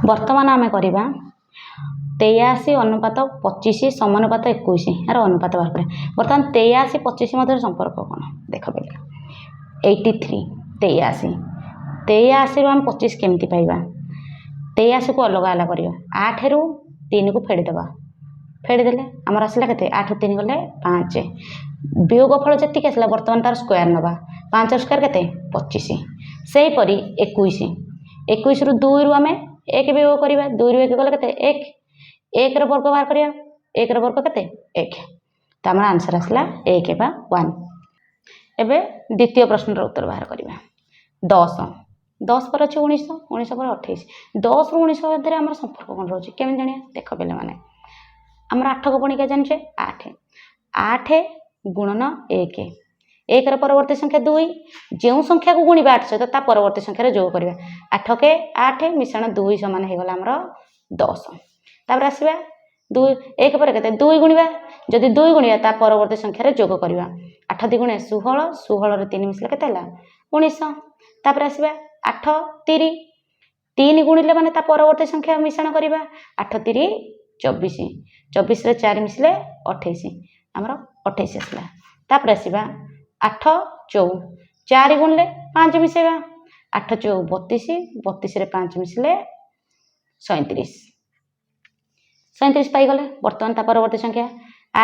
बर्तमान आम करवा 83 अनुपात 25 समानुपात 21 यार अनुपात बाहर करें। बर्तमान 83 25 मध्य संपर्क कौन देख पे 83 83 आम 25 केमती पाइबा 83 को अलग अलग कर 8 रु 3 को फेड़देवा फेड़देले आमर आसला के 8 3 गले 5 वियोगफल जी आसला बर्तमान तार स्क्वायर नवा 5 स्क्वायर के 25 से हीपरी 21 21 रु 2 रु आम 1 वियोग करवा 2 रु 1 गले के 1 1 वर्ग बाहर करिया 1 वर्ग के 1 तो आम आंसर आसला 1 बा 1। एबे द्वितीय प्रश्न उत्तर बाहर करवा 10 10 पर अच्छे 19 19 पर 28 10 रु 19 मध्य आम संपर्क कौन रोचे केमी जानिया देख पे मैंने आम 8 को पुणी क्या जाने 8 8 गुणन 1 1 परवर्ती संख्या 2 जो संख्या को गुणा 8 सहित परवर्ती संख्यार जोग करवा 8 के 8 मिश्रण 2 सामान होगला आमर 10 तापर आसवा 2 1 पर के 2 गुणवा जदि 2 गुणवा परवर्ती संख्यार जोग करवा 8 2 गुणे 16 16 रे 3 मिसले के 19 तापर आसवा 8 3 3 गुणिले माने परवर्ती संख्या मिश्रण करवा 8 3 24 24 रे 4 मिसले 28 आमर 28 आसला तापर आसवा 8 4 4 गुणले 5 मिसेगा 8 4 32 32 रे 5 मिसले 37 37 पाईगले बर्तमान ता परवर्ती संख्या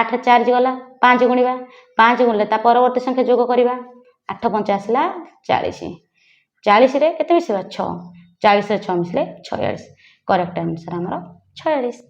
8 4 गला 5 गुणवा 5 गुणले ता परवर्ती संख्या जोग करवा 8 5 आसला 40 40 रे केते मिसेगा 6 40 रे 6 मिसले 46 करेक्ट आंसर हमर 46।